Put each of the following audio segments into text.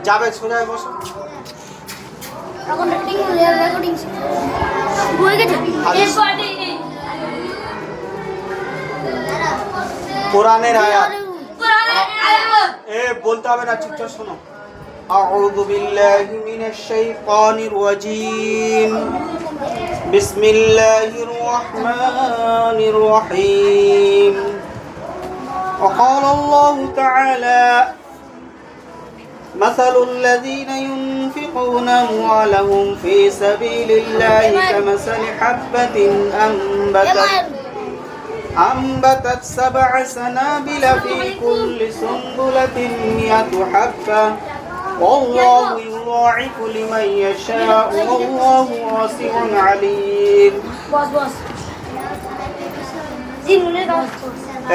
যাবে সোজা বসো। এখন রেকর্ডিং হয়ে গেছে। কোরআনের আয়াত এ বলতে হবে না, চুপচাপ শোনো। আউযু বিল্লাহি মিনাশ শাইতানির রাজীম। বিসমিল্লাহির রহমানির রহিম। وقال الله تعالى مثل الذين ينفقون أموالهم في سبيل الله كمثل حبة أنبتت 7 سنابل في كل سنبلة 100 حبة والله يضاعف لمن يشاء والله واسع عليم.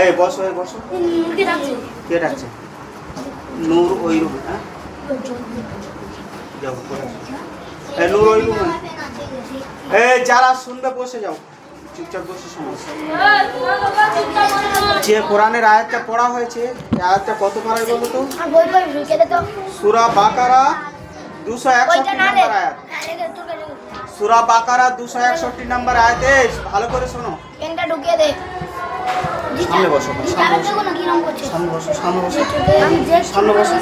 এই বসো বসো। কে ডাকছে? নূর ওই রুম। হ্যাঁ যাও পড়ে। এই নূর ওই রুম। এই যারা শুনবে বসে যাও, চুপচাপ বসে শোনো। যে কোরআনের আয়াতটা পড়া হয়েছে, এই আয়াতটা কত পারায় বলো তো? সূরা বাকারা 261 নম্বর আয়াত। সূরা বাকারা 261 নম্বর আয়াতে ভালো করে শোনো। পেনটা ঢুকিয়ে দে। সামনে বসো, সামনে বসো, সামনে বসো, সামনে বসো।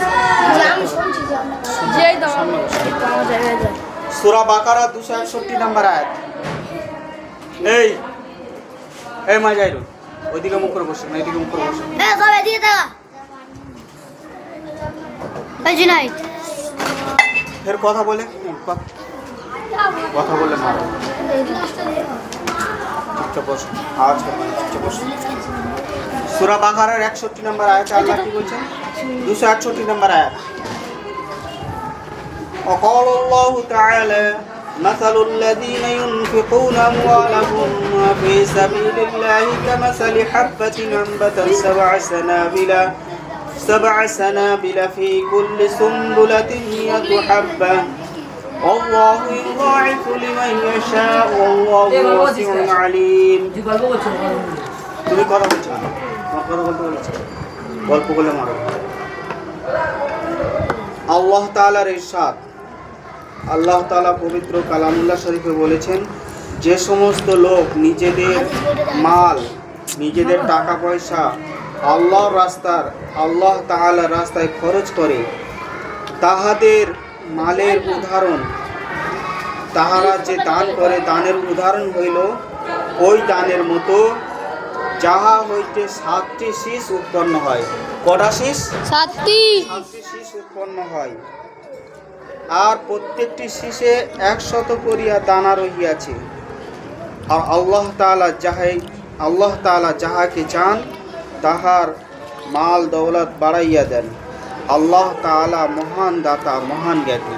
সূরা বাকারা 261 নম্বর আয়াত। এই মাজাইরু ওইদিকে মুখ করে বসো, এইদিকে মুখ করে বসো। সব এদিকে দেখা। জুনাইদ ফের কথা বলে মারো। চুপচাপ বসো, আওয়াজ করবে না, চুপচাপ বসো। সূরা বাকারার 61 নম্বর আয়াতে আল্লাহ কি বলছেন? 268 নম্বর আয়াত। وقال الله تعالى مثل الذين ينفقون أموالهم في سبيل الله كمثل حبة أنبتت 7 سنابل في كل سنبلة 100 حبة والله يضاعف لمن يشاء والله واسع عليم. তুমি কথা বলছো না, কথা বলতে বলেছো, গল্প বলে মারো। আল্লাহ তাআলার ইরশাদ, আল্লাহ তাআলা পবিত্র কালামুল্লাহ শরীফে বলেছেন, যে সমস্ত লোক নিজেদের মাল, নিজেদের টাকা পয়সা আল্লাহ তাআলার রাস্তায় খরচ করে, তাহাদের মালের উদাহরণ, তাহারা যে দান করে দানের উদাহরণ হইল ওই দানের মতো যাহা হইতে 7টি শীষ উৎপন্ন হয়। কটা শীষ? 7টি শীষ উৎপন্ন হয়, আর প্রত্যেকটি শীষে 100 করিয়া দানা রহিয়াছে। আর আল্লাহ তাআলা যাহাকে চান তাহার মাল দৌলত বাড়াইয়া দেন। আল্লাহ তাআলা মহান দাতা, মহান জ্ঞানী।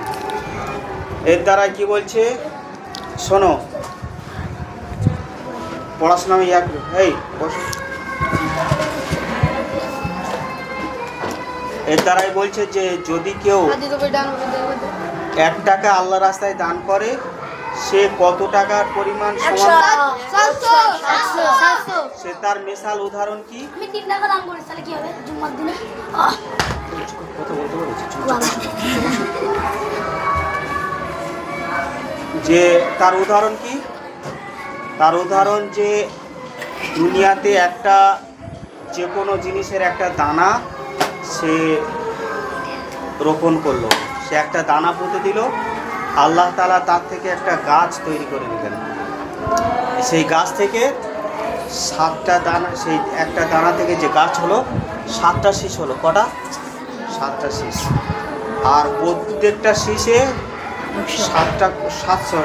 এর দ্বারা কি বলছে শোনো, পড়াশোনা আমি এর দ্বারাই বলছে যে যদি কেউ 1 টাকা আল্লাহ রাস্তায় দান করে, সে কত টাকার পরিমাণ সমান, সে তার মিসাল উদাহরণ কি? আমি 3 টাকা দান করি, তাহলে কি হবে জুম্মার দিনে? কথা বলতে বলেছি যে তার উদাহরণ কি? তার উদাহরণ যে দুনিয়াতে একটা যে কোনো জিনিসের একটা দানা সে রোপণ করলো, সে একটা দানা পুঁতে দিল, আল্লাহ তাআলা তার থেকে একটা গাছ তৈরি করে দিলেন। সেই গাছ থেকে 7টা দানা, সেই একটা দানা থেকে যে গাছ হলো 7টা শীষ হলো। কটা? 7টা শীষ। আর প্রত্যেকটা শীষে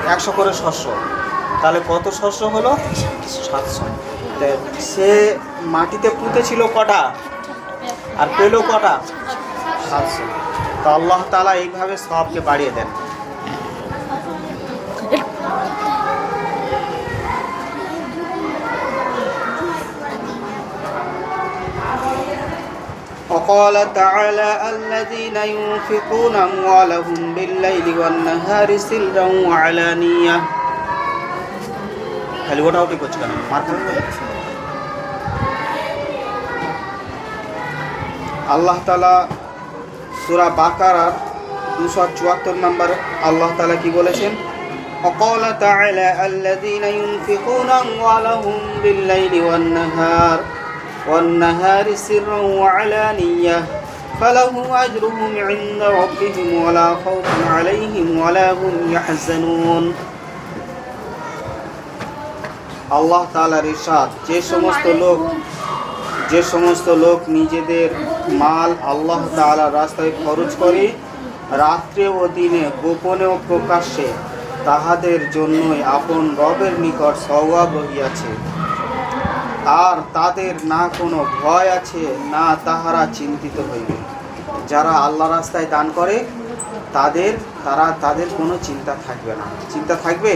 100 করে শস্য। তাহলে কত শস্য হলো? 700। সে মাটিতে পুঁতেছিল কটা আর পেল কটা? 700। তো আল্লাহ তাআলা এইভাবে সবকে বাড়িয়ে দেন। وقال تعالى الذين ينفقون أموالهم بالليل والنهار سرا وعلانية. খালি ওটা ওটি করছে কেন? মার খাবে? আল্লাহ তাআলা সূরা বাকারার 274 নম্বর আল্লাহ তাআলা কি বলেছেন? وقال تعالى الذين ينفقون أموالهم بالليل والنهار سرا وعلانية فلهم أجرهم عند ربهم ولا خوف عليهم ولا هم يحزنون। আল্লাহ তাআলার ইরশাদ, যে সমস্ত লোক নিজেদের মাল আল্লাহ তাআলার রাস্তায় খরচ করে রাত্রে ও দিনে গোপনে ও প্রকাশ্যে, তাহাদের জন্যই আপন রবের নিকট সওয়াব রহিয়াছে, আর তাদের না কোনো ভয় আছে, না তাহারা চিন্তিত হইবে। যারা আল্লাহ রাস্তায় দান করে তাদের কোনো চিন্তা থাকবে না। চিন্তা থাকবে?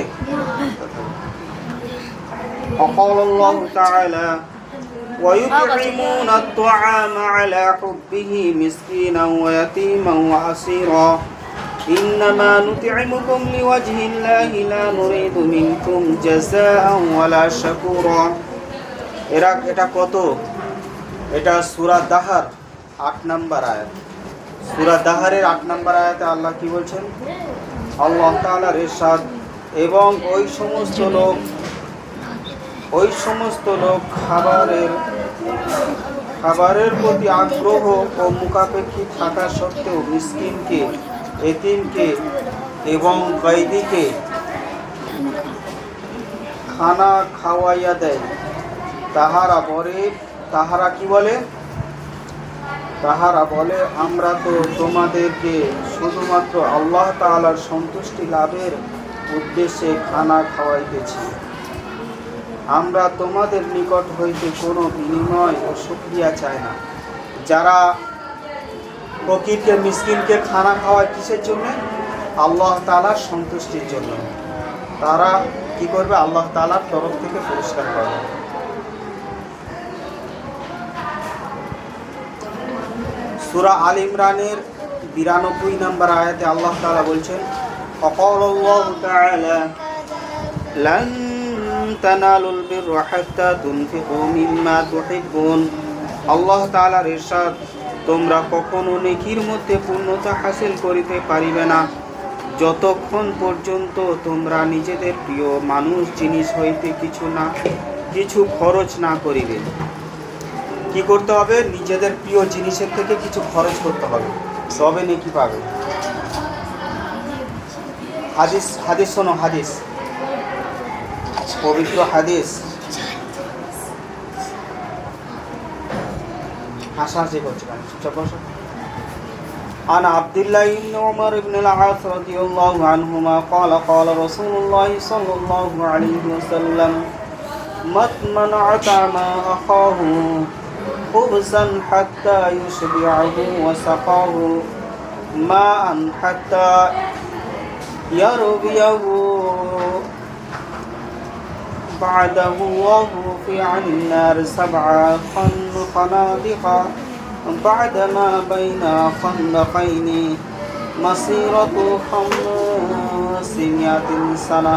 وقال الله تعالى ويطعمون الطعام على حبه مسكينا ويتيما وأسيرا إنما نطعمكم لوجه الله لا نريد منكم جزاء ولا شكورا। এটা কত? এটা সূরা দাহার 8 নম্বর আয়াত। সূরা দাহারের 8 নম্বর আয়াতে আল্লাহ কি বলছেন? আল্লাহ তাআলার ইরশাদ, এবং ওই সমস্ত লোক খাবারের প্রতি আগ্রহ ও মুখাপেক্ষী থাকা সত্ত্বেও মিসকিনকে, এতিমকে এবং কয়েদিকে খানা খাওয়াইয়া দেয়। তাহারা কি বলে? তাহারা বলে, আমরা তো তোমাদেরকে শুধুমাত্র আল্লাহ তাআলার সন্তুষ্টি লাভের উদ্দেশ্যে খানা খাওয়াইতেছি। আমরা তোমাদের নিকট হইতে কোনো বিনিময় ও শুকরিয়া চাই না। যারা ফকিরকে, মিসকিনকে খানা খাওয়ায় কিসের জন্য? আল্লাহ তাআলার সন্তুষ্টির জন্য। তারা কি করবে? আল্লাহ তাআলার তরফ থেকে পুরস্কার পাবে। সূরা আল ইমরানের 92 নম্বর আয়াতে আল্লাহ তাআলা বলছেন, وقال الله تعالى لن تنالوا البر حتى تنفقوا مما تحبون। আল্লাহ তাআলার ইরশাদ, তোমরা কখনো নেকির মধ্যে পূর্ণতা হাসিল করিতে পারিবে না যতক্ষণ পর্যন্ত তোমরা নিজেদের প্রিয় মানুষ জিনিস হইতে কিছু খরচ না করিবে। কি করতে হবে? নিজেদের প্রিয় জিনিসের থেকে কিছু খরচ করতে হবে, তবে নেকি পাবে। হাদিস শোনো, হাদিস, পবিত্র হাদিস। হাসাহাসি করছে কেন? চুপচাপ বসো। عن عبد الله بن عمر بن العاص رضي الله عنهما قال قال رسول الله صلى الله عليه وسلم من أطعم أخاه خبزا حتى يشبعه وسقاه ماء حتى يرويه بعده الله في عن النار 7 خنادق بعدما بين خندقين مسيرة 500 سنة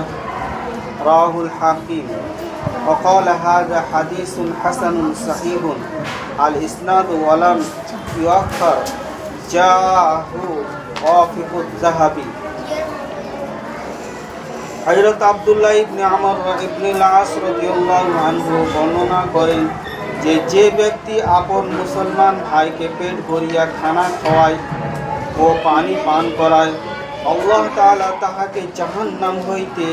رواه الحاكم وقال هذا حديث حسن صحيح الإسناد ولم يؤخر جاءه وافق الذهبي। হযরত আব্দুল্লাহ ইবনে আমর ইবনে আস রাদিয়াল্লাহু আনহু বর্ণনা করেন যে ব্যক্তি আপন মুসলমান ভাইকে পেট ভরিয়া খানা খাওয়ায় ও পানি পান করায়, আল্লাহ তাআলা তাহাকে জাহান্নাম হইতে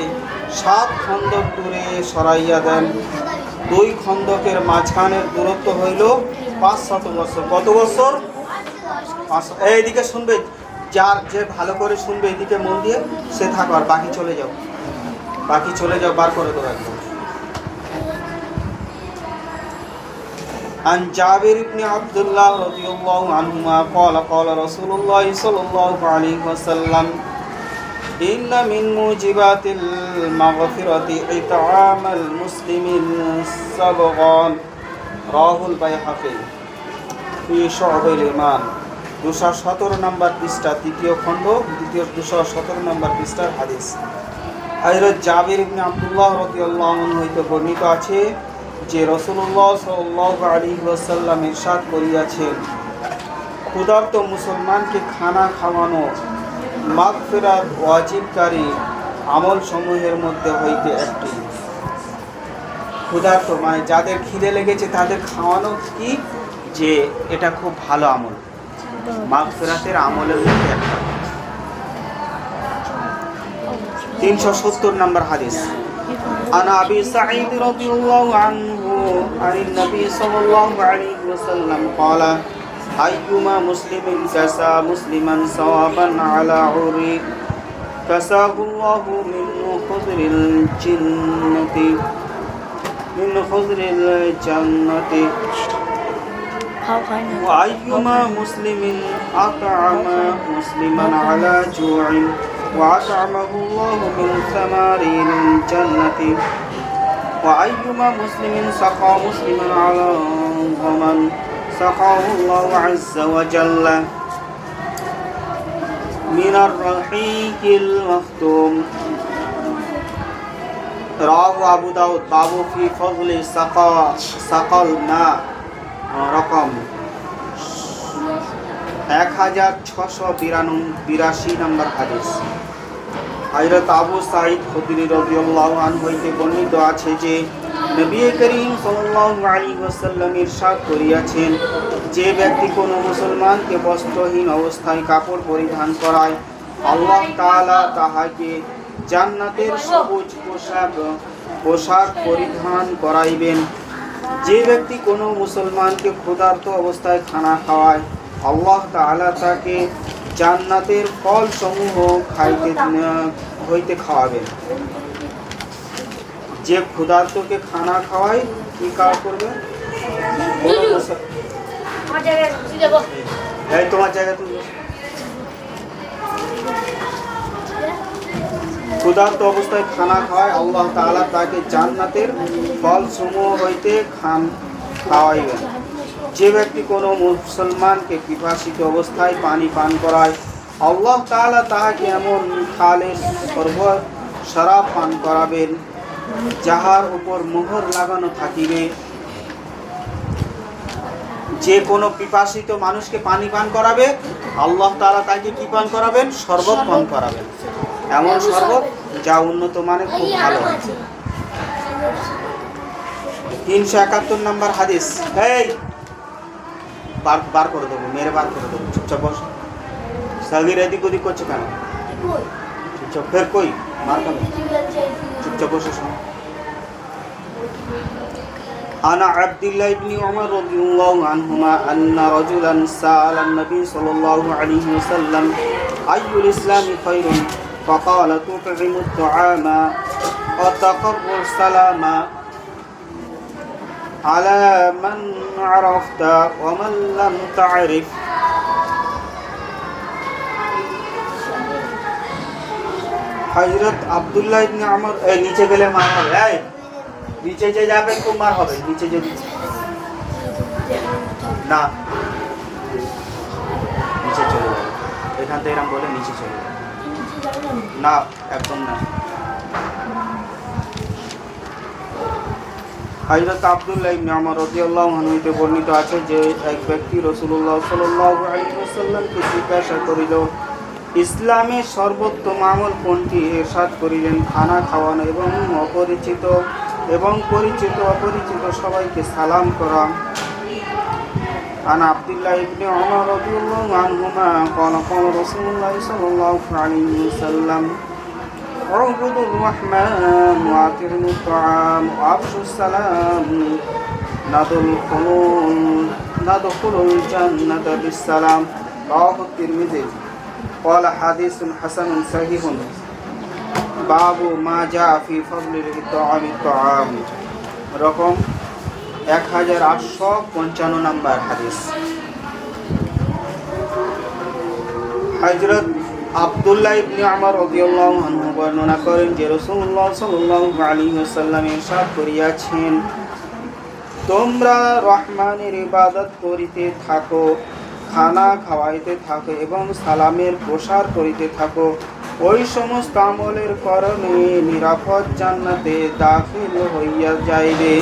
7 খন্দক দূরে সরাইয়া দেন। 2 খন্দকের মাঝখানের দূরত্ব হইল 500 বছর। কত বছর? 500। এইদিকে শুনবে, যে ভালো করে শুনবে, এদিকে মন দিয়ে সে থাকো, আর বাকি চলে যাও, বার করে দেবো একদম। عن جابر بن عبد الله رضي الله عنهما قال قال رسول الله صلى الله عليه وسلم إن من موجبات المغفرة إطعام المسلم الصبغان رواه البيهقي في شعب الإيمان 217 নম্বর পৃষ্ঠা, তৃতীয় খণ্ড, 217 নম্বর পৃষ্ঠার হাদিস। হযরত জাবির ইবনে আব্দুল্লাহ রাদিয়াল্লাহু আনহু হইতে বর্ণিত আছে যে রাসূলুল্লাহ সাল্লাল্লাহু আলাইহি ওয়াসাল্লাম ইরশাদ করিয়াছেন, ক্ষুধার্ত মুসলমানকে খানা খাওয়ানো মাগফিরাত ওয়াজিবকারী আমল সমূহের মধ্যে হইতে একটি। ক্ষুধার্ত মানে যাদের খিদে লেগেছে তাদের খাওয়ানো কি, যে এটা খুব ভালো আমল, মাগফিরাতের আমলের মধ্যে একটা। 370 নম্বর হাদিস। عن أبي سعيد رضي الله عنه عن النبي صلى الله عليه وسلم قال أيما مسلم كسى مسلما ثوابا على عري كساه الله من خضر الجنة وأيما مسلم أطعم مسلما على جوع وأطعمه الله من ثمار الجنة وأيما مسلم سقى مسلما على ظمأ سقاه الله عز وجل من الرحيق المختوم رواه أبو داود باب في فضل سقى الماء رقم 1682 নম্বর হাদিস। হযরত আবু সাঈদ খুদরি রাদিয়াল্লাহু আনহু হইতে বর্ণিত আছে যে নবী করিম সাল্লাল্লাহু আলাইহি ওয়াসাল্লাম ইরশাদ করিয়াছেন, যে ব্যক্তি কোনো মুসলমানকে বস্ত্রহীন অবস্থায় কাপড় পরিধান করায় আল্লাহ তাআলা তাহাকে জান্নাতের সবুজ পোশাক পরিধান করাইবেন। যে ব্যক্তি কোনো মুসলমানকে ক্ষুধার্ত অবস্থায় খানা খাওয়ায় আল্লাহ তাআলা তাকে জান্নাতের ফল সমূহ হইতে খাওয়াবেন। যে ক্ষুধার্তকে খানা খাওয়ায় কি কাজ করবে? তোমার জায়গা তুমি ক্ষুধার্ত অবস্থায় খানা খাওয়ায় আল্লাহ তাআলা তাকে জান্নাতের ফল সমূহ হইতে খাওয়াইবেন। যে ব্যক্তি কোনো মুসলমানকে পিপাসিত অবস্থায় পানি পান করায় আল্লাহ তাআলা তাহাকে এমন খালের শরাব পান করাবেন যাহার উপর মোহর লাগানো থাকিবে। যে কোনো পিপাসিত মানুষকে পানি পান করাবে আল্লাহ তাআলা তাকে কি পান করাবেন? শরবত পান করাবেন, এমন শরবত যা উন্নত মানের, খুব ভালো। 371 নম্বর হাদিস। এই বার করে দেবো, মেরে বার করে দেবো। চুপচাপ বস। সাগির এদিক ওদিক করছে কেন? চুপচাপ। ফের কই মার খাবে? চুপচাপ বসে শোনো। عن عبد الله بن عمر رضي الله عنهما أن رجلا سأل النبي صلى الله عليه وسلم أي الإسلام خير فقال تطعم الطعام وتقر السلام على من عرفت ومن لم تعرف হযরত আব্দুল্লাহ ইবনে আমর নিচে গেলে মার হবে। এই নিচে যে যাবে খুব মার হবে। নিচে যদি না নিচে চলে যাবে, এখান থেকে এরকম বলে নিচে চলে যাবে না, একদম না। হযরত আব্দুল্লাহ ইবনে আমর রাদিয়াল্লাহু আনহু হতে বর্ণিত আছে যে এক ব্যক্তি রাসূলুল্লাহ সাল্লাল্লাহু আলাইহি ওয়াসাল্লামকে জিজ্ঞাসা করিল, ইসলামের সর্বোত্তম আমল কোনটি? ইরশাদ করিলেন, খানা খাওয়ানো এবং পরিচিত অপরিচিত সবাইকে সালাম করা। عن عبد الله بن عمر رضي الله عنهما قال قال رسول الله صلى الله عليه وسلم اعبدوا الرحمن واطعموا الطعام وافشوا السلام ندخل الجنة بالسلام رواه الترمذي قال حديث حسن صحيح باب ما جاء في فضل الإطعام الطعام رقم 1855 নম্বর হাদিস। হযরত আব্দুল্লাহ ইবনে আমর রাদিয়াল্লাহু আনহু বর্ণনা করেন যে রাসূলুল্লাহ সাল্লাল্লাহু আলাইহি ওয়াসাল্লাম ইরশাদ করিয়াছেন, তোমরা রহমানের ইবাদত করিতে থাকো, খানা খাওয়াইতে থাকো এবং সালামের প্রসার করিতে থাকো, ওই সমস্ত আমলের কারণে নিরাপদ জান্নাতে দাখিল হইয়া যাইবে।